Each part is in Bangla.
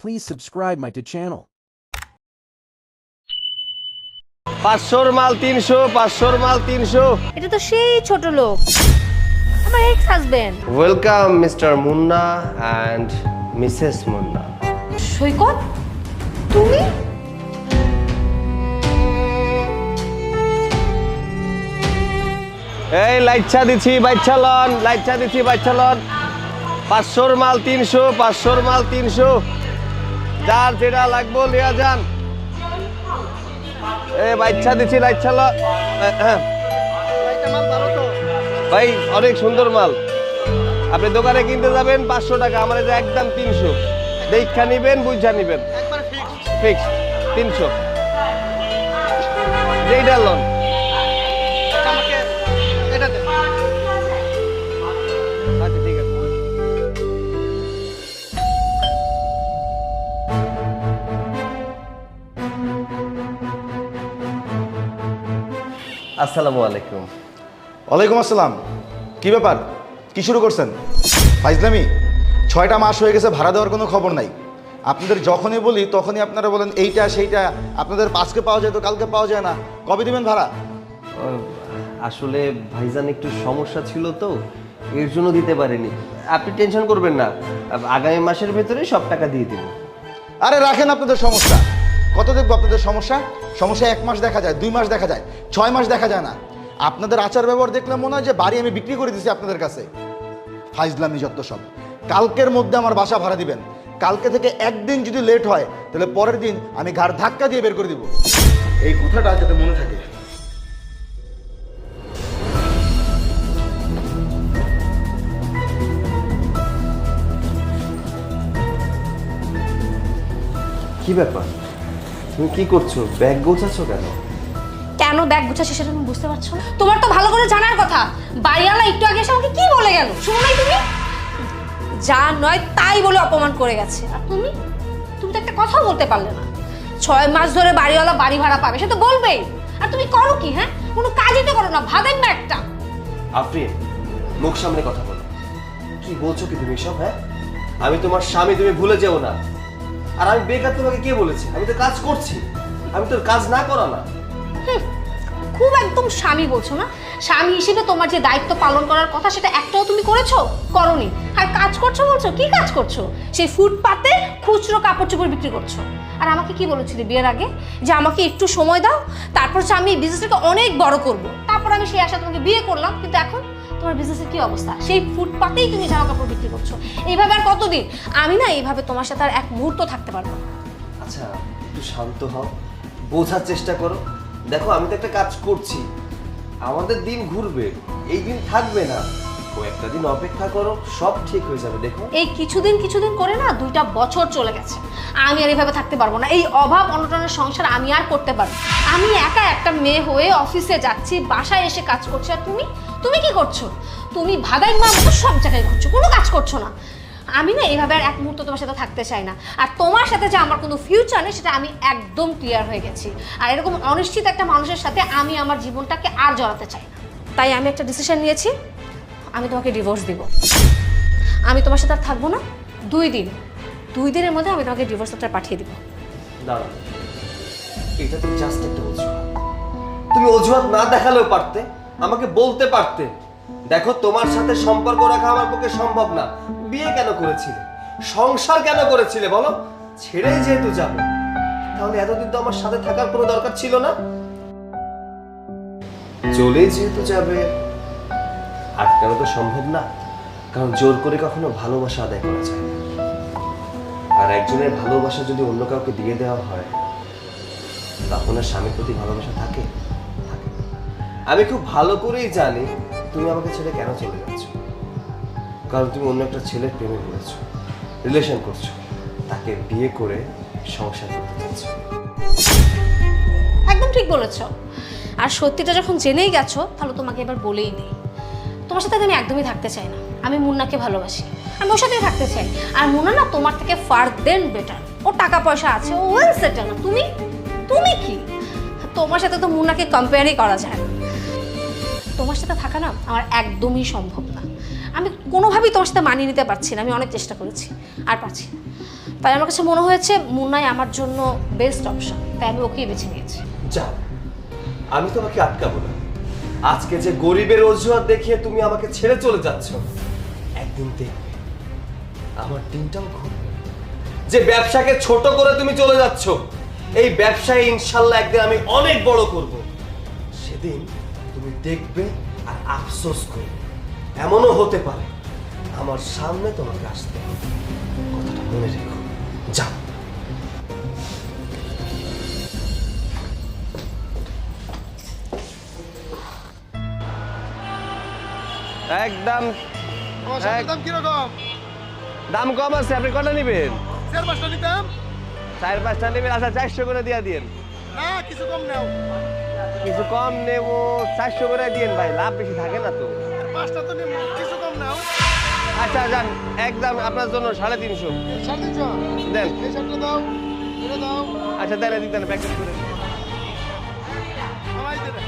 Please subscribe my channel. 500 মাল 300, 500 মাল 300। এটা তো সেই ছোট লোক, আমার ex husband. Welcome Mr Munna and Mrs Munna. Saikat, তুমি? এই লাইচ্ছা দিছি বাইচ্ছা লন, লাইচ্ছা দিছি বাইচ্ছা লন। 500 মাল 300, 500 মাল 300। যার যেটা লাগবো লিয়া যান। এই বাইচ্ছা দিছি লাইচ্ছা লন। ভাই অনেক সুন্দর মাল। আপনি দোকানে কিনতে যাবেন 500 টাকা, আমার এটা একদম 300। দেখা নিবেন, বুঝা নিবেন, ফিক্স 300। যেইটা লন। আচ্ছা ঠিক আছে। আসসালামু আলাইকুম। ওয়ালাইকুম আসসালাম। কি ব্যাপার, কি শুরু করছেন? ফাইজলামি। 6টা মাস হয়ে গেছে, ভাড়া দেওয়ার কোনো খবর নাই। আপনাদের যখনই বলি তখনই আপনারা বলেন এইটা সেইটা, আপনাদের আজকে পাওয়া যায় তো কালকে পাওয়া যায় না। কবে দিবেন ভাড়া? আসলে ভাইজান একটু সমস্যা ছিল তো, এর জন্য দিতে পারিনি। আপনি টেনশন করবেন না, আগামী মাসের ভেতরে সব টাকা দিয়ে দিব। আরে রাখেন আপনাদের সমস্যা। কত দেখবো আপনাদের সমস্যা? সমস্যা 1 মাস দেখা যায়, 2 মাস দেখা যায়, 6 মাস দেখা যায় না। আপনাদের আচার ব্যবহার দেখলে মনে হয় যে বাড়ি আমি বিক্রি করে দিচ্ছি আপনাদের কাছে। ফাইজলামি যত সব। কালকের মধ্যে আমার বাসা ভাড়া দিবেন। কালকে থেকে একদিন যদি লেট হয় তাহলে পরের দিন আমি ঘাড় ধাক্কা দিয়ে বের করে দিব। এই কথাটা যাতে মনে থাকে। কি ব্যাপার, তুমি কি করছো? ব্যাগ গোছাচ্ছ কেন? কেন ব্যাগ গুছাচ্ছি সেটা তুমি বুঝতে পারছো না? তোমার তো ভালো করে জানার কথা। বাড়িওয়ালা একটু আগে এসে আমাকে কি বলে গেল, শুনো নাই তুমি? যা নয় তাই বলে অপমান করে গেছে। আর তুমি তুমি তো একটা কথাও বলতে পারলে না। 6 মাস ধরে বাড়িওয়ালা বাড়ি ভাড়া পাবে, সে তো বলবেই। আর তুমি করো কি? হ্যাঁ, কোনো কাজই তো করো না, ভাবেন না একটা। আফরিন, মুখ সামনে কথা বলো। কি বলছো কি তুমি সব? হ্যাঁ, আমি তোমার স্বামী, তুমি ভুলে যেও না। আর আমি বেকার তোমাকে কে বলেছি? আমি তো কাজ করছি, আমি তোর কাজ না করা না। খুব একদম স্বামী বলছো না? স্বামী হিসেবে তোমার যে দায়িত্ব পালন করার কথা সেটা একটাও তুমি করেছো? করনি। আর কাজ করছো বলছো? কি কাজ করছো? সেই ফুটপাতে খুচরো কাপড় চোপড় বিক্রি করছো। আর আমাকে কি বলেছিলে বিয়ের আগে? যে আমাকে একটু সময় দাও, তারপর হচ্ছে আমি বিজনেসটাকে অনেক বড় করব। তারপর আমি সেই আশা তোমাকে বিয়ে করলাম, কিন্তু এখন তোমার বিজনেসের কি অবস্থা? সেই ফুটপাতেই তুমি জামা কাপড় বিক্রি করছো। এইভাবে আর কতদিন? আমি না এইভাবে তোমার সাথে আর এক মুহূর্ত থাকতে পারবো না। আচ্ছা একটু শান্ত হও, বোঝার চেষ্টা করো। দেখো আমি তো একটা কাজ করছি, আমাদের দিন ঘুরবে, এই দিন থাকবে না। কয়েকটা দিন অপেক্ষা করো, সব ঠিক হয়ে যাবে। দেখো এই কিছুদিন করে না 2টা বছর চলে গেছে। আমি আর এভাবে থাকতে পারবো না। এই অভাব অনটনের সংসার আমি আর করতে পারবো না। আমি একা একটা মেয়ে হয়ে অফিসে যাচ্ছি, বাসায় এসে কাজ করছি। আর তুমি তুমি কি করছো? তুমি ভাদাই মা মতো সব জায়গায় ঘুরছো, কোনো কাজ করছো না। আমি না এইভাবে আর এক মুহূর্ত তোমার সাথে থাকতে চাই না। আর তোমার সাথে যে আমার কোনো ফিউচার নেই সেটা আমি একদম ক্লিয়ার হয়ে গেছি। আর এরকম অনিশ্চিত একটা মানুষের সাথে আমি আমার জীবনটাকে আর জড়াতে চাই না। তাই আমি একটা ডিসিশন নিয়েছি, আমি তোমাকে ডিভোর্স দিব। আমি তোমার সাথে আর থাকবো না। 2 দিনের মধ্যে আমি তোমাকে ডিভোর্স লেটার পাঠিয়ে দিব। দাঁড়াও, এটা তো জাস্ট একটা অজুহাত। তুমি অজুহাত না দেখালেও পারতে, আমাকে বলতে পারতে। দেখো তোমার সাথে সম্পর্ক রাখা আমার পক্ষে সম্ভব না। বিয়ে কেন করেছিলে? সংসার কেন করেছিলে বলো? ছেড়েই যেহেতু যাবে, তাহলে এতদিন তো আমার সাথে থাকার কোনো দরকার ছিল না। চলেই যেহেতু যাবে, আটকানো তো সম্ভব না, কারণ জোর করে কখনো ভালোবাসা আদায় করা যায় না। আর একজনের ভালোবাসা যদি অন্য কাউকে দিয়ে দেওয়া হয়, তখন আর স্বামীর প্রতি ভালোবাসা থাকে? থাকে না। আমি খুব ভালো করেই জানি তুমি আমাকে ছেড়ে কেন চলে যাচ্ছ। কারণ তুমি অন্য একটা ছেলের প্রেমে পড়েছো, রিলেশন করছো, তাকে বিয়ে করে সংসার করতে চাচ্ছ। একদম ঠিক বলেছো। আর সত্যিটা যখন জেনেই গেছো, তাহলে তোমাকে এবার বলেই দিই, তোমার সাথে আমি একদমই থাকতে চাই না। আমি মুন্নাকে ভালোবাসি, আমি ওর সাথেই থাকতে চাই। আর মুন্না না তোমার থেকে ফার দেন বেটার। ও টাকা পয়সা আছে, ও ওয়েল সেটেল। না তুমি তুমি কি? তোমার সাথে তো মুন্নাকে কম্পেয়ারই করা যায় না। তোমার সাথে থাকা না আমার একদমই সম্ভব না। আমি কোনোভাবেই তোমার সাথে মানিয়ে নিতে পারছি না, আমি অনেক চেষ্টা করেছি আর পারছি না। তাই আমার কাছে মনে হয়েছে মুন্নাই আমার জন্য বেস্ট অপশন, তাই আমি ওকেই বেছে নিয়েছি। যাও, আমি তোমাকে আটকাবো না। আজকে যে গরিবের অজুহাত দেখিয়ে তুমি আমাকে ছেড়ে চলে যাচ্ছ, একদিন দেখবে আমার দিনটাও ঘুরবে। যে ব্যবসাকে ছোট করে তুমি চলে যাচ্ছ, এই ব্যবসায় ইনশাল্লাহ একদিন আমি অনেক বড় করব। সেদিন তুমি দেখবে আর আফসোস করবে। এমনও হতে পারে আমার সামনে তোমাকে আসতে হবে। কথাটা মনে রেখো। যাও। একদম দাম কিরকম? দাম কম আছে, আপনি কটা নেবেন? 4-5টা নিতাম। 4-5টা নেবেন? আচ্ছা 400 করে দিয়ে দিন। না, কিছু কম নাও। কিছু কম নেব, 400 করে দিন ভাই, লাভ বেশি থাকে না তো। 5টা তো নেব, কিছু কম নাও। আচ্ছা যান, একদম আপনার জন্য 350 350 দেন। এই শার্টটা দাও, এটা দাও। আচ্ছা দেন, এদিক দেন, প্যাকেট করে দিন। আমায় দে না।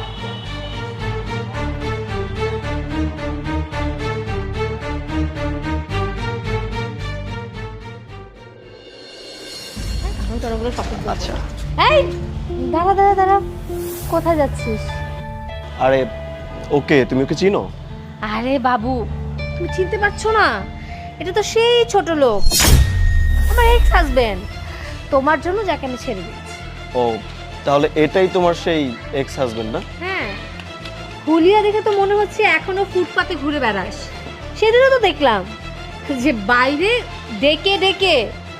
আমি তোর ওগুলো শপিং করবো। আচ্ছা। এই দাঁড়া দাঁড়া দাঁড়া, কোথায় যাচ্ছিস? আরে ওকে, তুমি ওকে চিনো? আরে বাবু, তুমি চিনতে পারছো না? এটা তো সেই ছোট লোক, আমার এক্স হাজবেন্ড, তোমার জন্য যাকে আমি ছেড়ে দিয়েছি। ও, তাহলে এটাই তোমার সেই এক্স হাজবেন্ড না? হ্যাঁ, হুলিয়া দেখে তো মনে হচ্ছে এখনো ফুটপাতে ঘুরে বেড়াস। সেদিনও তো দেখলাম যে বাইরে ডেকে ডেকে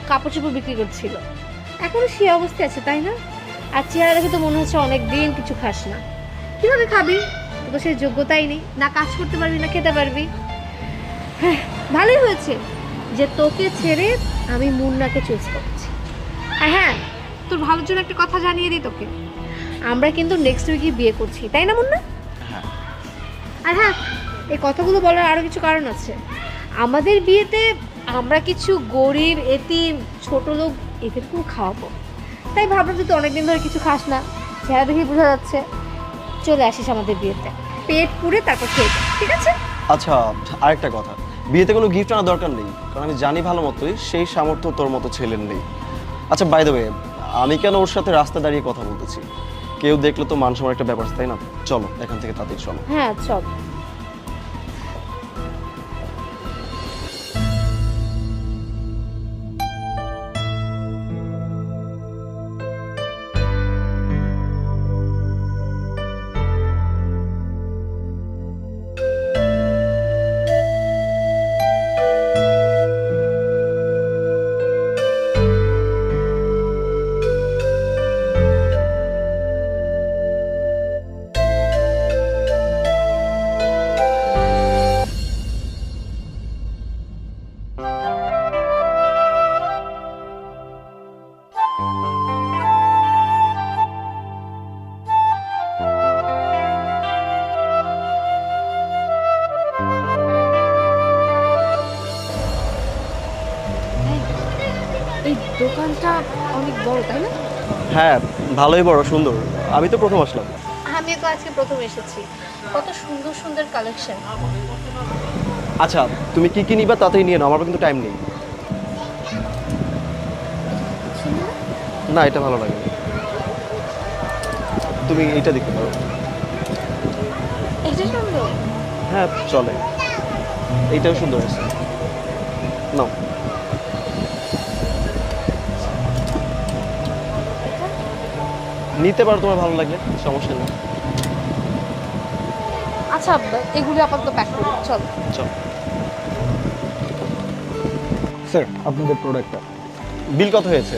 কাপড় চোপড় বিক্রি করছিল, এখনো সেই অবস্থায় আছে, তাই না? আর চেহারা দেখে তো মনে হচ্ছে অনেক দিন কিছু খাস না। কিভাবে খাবি? তোর তো সেই যোগ্যতাই নেই, না কাজ করতে পারবি না খেতে পারবি। হ্যাঁ, ভালোই হয়েছে যে তোকে ছেড়ে আমি মুন্নাকে চুজ করছি। আর হ্যাঁ, তোর ভালোর জন্য একটা কথা জানিয়ে দিই তোকে, আমরা কিন্তু নেক্সট উইকে বিয়ে করছি, তাই না মুন্না? হ্যাঁ। আর হ্যাঁ, এই কথাগুলো বলার আরো কিছু কারণ আছে। আমাদের বিয়েতে আমরা কিছু গরিব, এতিম, ছোট লোক এদেরকেও খাওয়াবো। তাই ভাবলাম যে তুই অনেকদিন ধরে কিছু খাস না, চেহারা দেখেই বোঝা যাচ্ছে, চলে আসিস আমাদের বিয়েতে, পেট পুড়ে তারপর খেয়ে যা, ঠিক আছে? আচ্ছা, আরেকটা কথা, বিয়েতে কোনো গিফট আনার দরকার নেই, কারণ আমি জানি ভালো মতোই সেই সামর্থ্য তোর মতো ছেলের নেই। আচ্ছা, বাই দ্য ওয়ে, আমি কেন ওর সাথে রাস্তা দাঁড়িয়ে কথা বলতেছি? কেউ দেখলে তো মান সম্মানের একটা ব্যাপার আছে, তাই না? চলো এখান থেকে তাড়াতাড়ি চলো। হ্যাঁ চল। এই দোকানটা অনেক বড়, তাই না? হ্যাঁ, ভালোই বড়, সুন্দর। আমি তো প্রথম আসলাম। আমি তো আজকে প্রথম এসেছি, কত সুন্দর সুন্দর কালেকশন। আচ্ছা, তুমি কি কি নিবা তাড়াতাড়ি নিয়ে নাও, আমার কিন্তু টাইম নেই। না, এটা ভালো লাগে না। তুমি এইটা দেখতে পারো। এটা সুন্দর। হ্যাঁ, চলে। এইটাও সুন্দর আছে, নাও। নিতে পারো তোমার ভালো লাগলে, সমস্যা নেই। আচ্ছা, এগুলো আপাতত প্যাক করি, চল। চল। স্যার, আপনাদের প্রোডাক্টটা। বিল কত হয়েছে?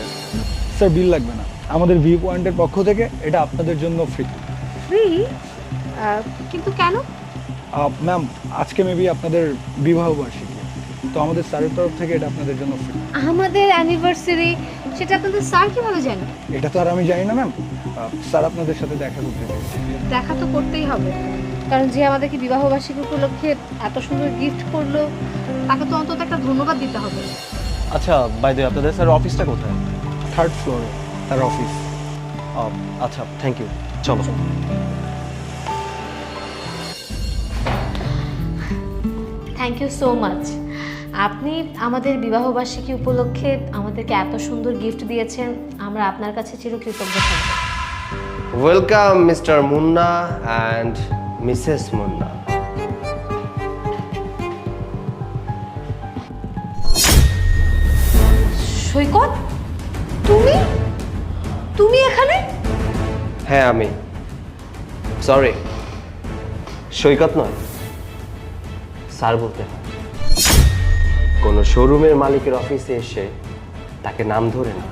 স্যার, বিল লাগবে না, আমাদের ভিউ পয়েন্টের পক্ষ থেকে এটা আপনাদের জন্য ফ্রি। ফ্রি? কিন্তু কেন? ম্যাম, আজকে মেবি আপনাদের বিবাহ বার্ষিকী, তো আমাদের স্যারের তরফ থেকে এটা আপনাদের জন্য ফ্রি। আমাদের অ্যানিভার্সারি, সেটা আপনাদের স্যার কিভাবে জানেন? এটা তো আর আমি জানি না ম্যাম, স্যার আপনাদের সাথে দেখা করতে চেয়েছে। দেখা তো করতেই হবে, কারণ যে আমাদেরকে বিবাহ বার্ষিকী উপলক্ষে এত সুন্দর গিফট করলো, তাকে তো অন্তত একটা ধন্যবাদ দিতে হবে। আচ্ছা, বাই দ্য ওয়ে, আপনাদের স্যার অফিসটা কোথায়? 3rd ফ্লোরে তার অফিস। আচ্ছা, থ্যাংক ইউ, চলো। Thank you so much. আপনি আমাদের বিবাহবার্ষিকী উপলক্ষে আমাদেরকে এত সুন্দর গিফট দিয়েছেন, আমরা আপনার কাছে চিরকৃতজ্ঞ থাকব। Welcome Mr Munna and Mrs Munna. Saikat, তুমি তুমি এখানে? হ্যাঁ আমি। সরি, সৈকত নয়, স্যার বলতে হয়। কোনো শোরুমের মালিকের অফিসে এসে তাকে নাম ধরে না,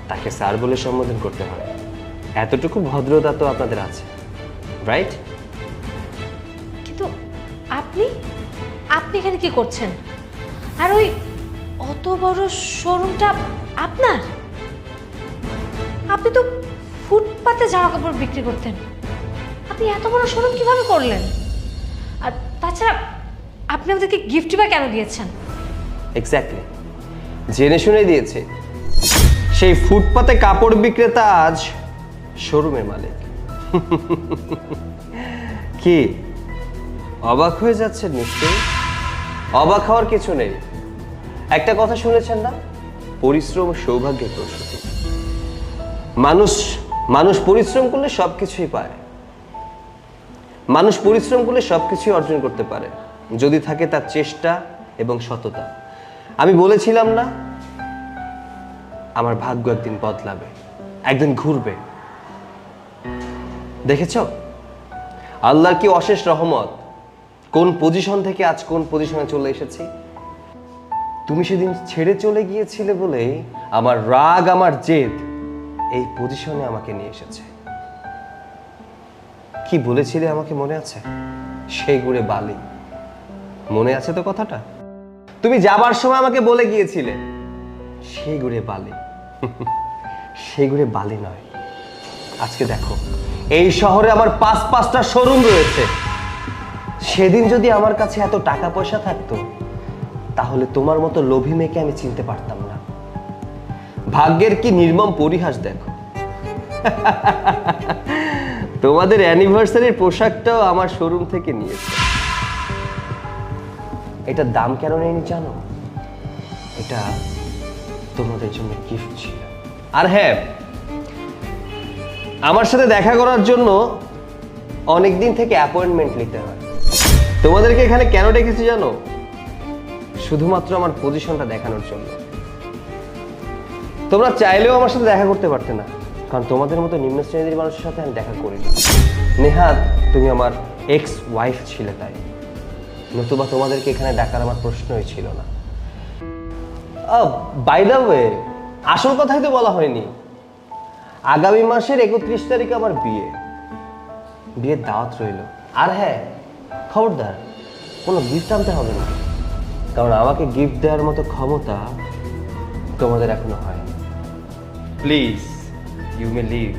তাকে স্যার বলে সম্বোধন করতে হয়। এতটুকু ভদ্রতা তো আপনাদের আছে, রাইট? কিন্তু আপনি আপনি এখানে কি করছেন? আর ওই অত বড় শোরুমটা আপনার? আপনি তো ফুটপাতে জামা কাপড় বিক্রি করতেন, আপনি এত বড় শোরুম কিভাবে করলেন? আর তাছাড়া আপনি আমাদেরকে গিফট বা কেন দিয়েছেন? এক্স্যাক্টলি, জেনে শুনে দিয়েছে। সেই ফুটপাতে কাপড় বিক্রেতা আজ শোরুমের মালিক। কি অবাক হয়ে যাচ্ছে? নিশ্চয়ই অবাক হওয়ার কিছু নেই। একটা কথা শুনেছেন না, পরিশ্রম ও সৌভাগ্যের প্রসূতি। মানুষ পরিশ্রম করলে সবকিছুই পায়। মানুষ পরিশ্রম করলে সবকিছুই অর্জন করতে পারে, যদি থাকে তার চেষ্টা এবং সততা। আমি বলেছিলাম না, আমার ভাগ্য একদিন বদলাবে, একদিন ঘুরবে। দেখেছ আল্লাহর কি অশেষ রহমত, কোন পজিশন থেকে আজ কোন পজিশনে চলে এসেছি। তুমি সেদিন ছেড়ে চলে গিয়েছিলে বলেই আমার রাগ, আমার জেদ এই পজিশনে আমাকে নিয়ে এসেছে। কি বলেছিলে আমাকে মনে আছে? সেই গুড়ে বালি, মনে আছে তো কথাটা? তুমি যাবার সময় আমাকে বলে গিয়েছিলে সেই গুড়ে বালি। সেই গুড়ে বালি নয়। আজকে দেখো, এই শহরে আমার পাঁচটা শোরুম রয়েছে। সেদিন যদি আমার কাছে এত টাকা পয়সা থাকতো, তাহলে তোমার মতো লোভী মেয়েকে আমি চিনতে পারতাম না। ভাগ্যের কি নির্মম পরিহাস দেখো। তোমাদের অ্যানিভার্সারির পোশাকটাও আমার শোরুম থেকে নিয়েছে। এটার দাম কেন নেয়নি জানো? এটা তোমাদের জন্য গিফট ছিল। আর হ্যাঁ, আমার সাথে দেখা করার জন্য অনেক দিন থেকে অ্যাপয়েন্টমেন্ট নিতে হয়। তোমাদেরকে এখানে কেন ডেকেছি জানো? শুধুমাত্র আমার পজিশনটা দেখানোর জন্য। তোমরা চাইলেও আমার সাথে দেখা করতে পারতে না, কারণ তোমাদের মতো নিম্ন শ্রেণীর মানুষের সাথে আমি দেখা করি না। নেহাত তুমি আমার এক্স ওয়াইফ ছিলে তাই, নতুবা তোমাদেরকে এখানে ডাকার আমার প্রশ্নই ছিল না। বাই দ্য ওয়ে, আসল কথাই তো বলা হয়নি। আগামী মাসের 31 তারিখে আমার বিয়ের দাওয়াত রইল। আর হ্যাঁ, খবরদার কোনো গিফট আনতে হবে না, কারণ আমাকে গিফট দেওয়ার মতো ক্ষমতা তোমাদের এখনো হয়নি। Please, you may leave.